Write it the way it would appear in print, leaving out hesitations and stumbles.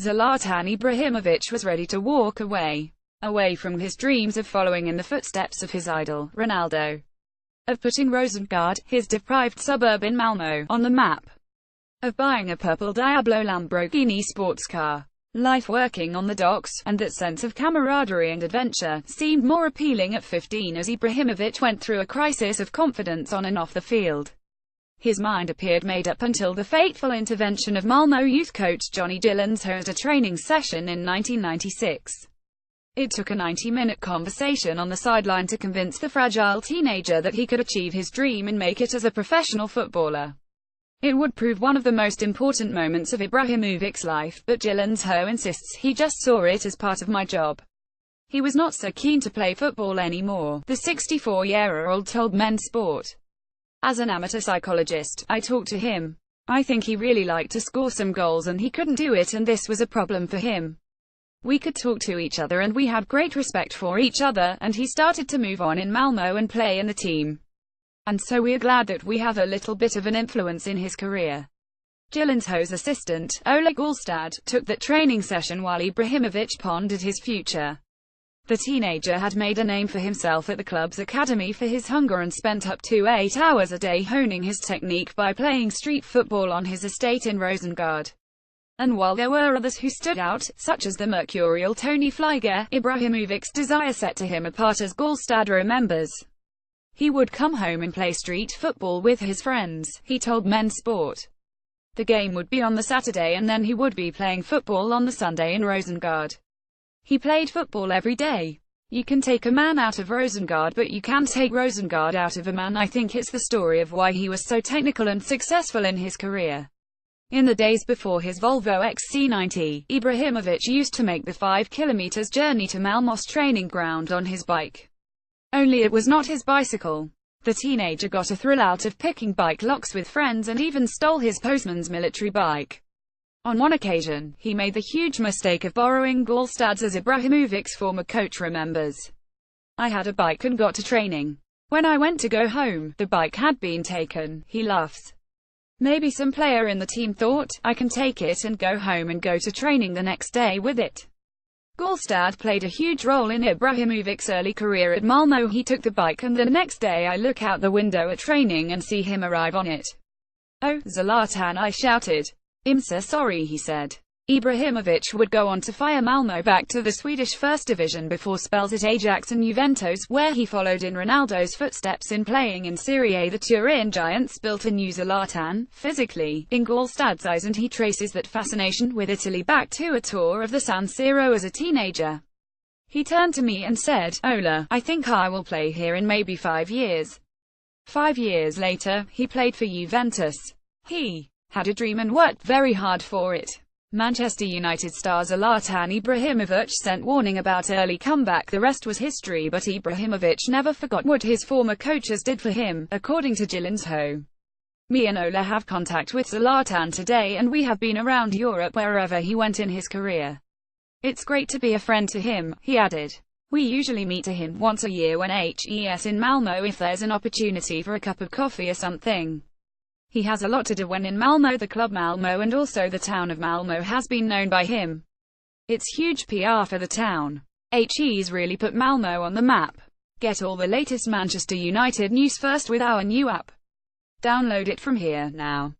Zlatan Ibrahimovic was ready to walk away from his dreams of following in the footsteps of his idol, Ronaldo, of putting Rosengard, his deprived suburb in Malmo, on the map, of buying a purple Diablo Lamborghini sports car. Life working on the docks, and that sense of camaraderie and adventure, seemed more appealing at 15 as Ibrahimovic went through a crisis of confidence on and off the field. His mind appeared made up until the fateful intervention of Malmo youth coach Johnny Dillonsho at a training session in 1996. It took a 90-minute conversation on the sideline to convince the fragile teenager that he could achieve his dream and make it as a professional footballer. It would prove one of the most important moments of Ibrahimovic's life, but Dillonsho insists he just saw it as part of my job. He was not so keen to play football anymore, the 64-year-old told Men's Sport. As an amateur psychologist, I talked to him. I think he really liked to score some goals and he couldn't do it, and this was a problem for him. We could talk to each other and we had great respect for each other, and he started to move on in Malmo and play in the team. And so we're glad that we have a little bit of an influence in his career. Dillonsho's assistant, Ola Gulstad, took that training session while Ibrahimovic pondered his future. The teenager had made a name for himself at the club's academy for his hunger and spent up to 8 hours a day honing his technique by playing street football on his estate in Rosengard. And while there were others who stood out, such as the mercurial Tony Flieger, Ibrahimovic's desire set to him apart, as Gulstad remembers. He would come home and play street football with his friends, he told Men's Sport. The game would be on the Saturday and then he would be playing football on the Sunday in Rosengard. He played football every day. You can take a man out of Rosengard, but you can't take Rosengard out of a man. I think it's the story of why he was so technical and successful in his career. In the days before his Volvo XC90, Ibrahimovic used to make the 5 kilometers journey to Malmo's training ground on his bike. Only it was not his bicycle. The teenager got a thrill out of picking bike locks with friends and even stole his postman's military bike. On one occasion, he made the huge mistake of borrowing Gulstad's, as Ibrahimovic's former coach remembers. I had a bike and got to training. When I went to go home, the bike had been taken, he laughs. Maybe some player in the team thought, I can take it and go home and go to training the next day with it. Gulstad played a huge role in Ibrahimovic's early career at Malmo. He took the bike and the next day I look out the window at training and see him arrive on it. Oh, Zlatan, I shouted. I'm so sorry, he said. Ibrahimovic would go on to fire Malmo back to the Swedish First Division before spells at Ajax and Juventus, where he followed in Ronaldo's footsteps in playing in Serie A. The Turin Giants built a new Zlatan, physically, in Gulstad's eyes, and he traces that fascination with Italy back to a tour of the San Siro as a teenager. He turned to me and said, Ola, I think I will play here in maybe 5 years. 5 years later, he played for Juventus. He had a dream and worked very hard for it. Manchester United star Zlatan Ibrahimovic sent warning about early comeback. The rest was history, but Ibrahimovic never forgot what his former coaches did for him, according to Dillonsho. Me and Ola have contact with Zlatan today and we have been around Europe wherever he went in his career. It's great to be a friend to him, he added. We usually meet to him once a year when he's in Malmo if there's an opportunity for a cup of coffee or something. He has a lot to do when in Malmo. The club Malmo and also the town of Malmo has been known by him. It's huge PR for the town. He's really put Malmo on the map. Get all the latest Manchester United news first with our new app. Download it from here now.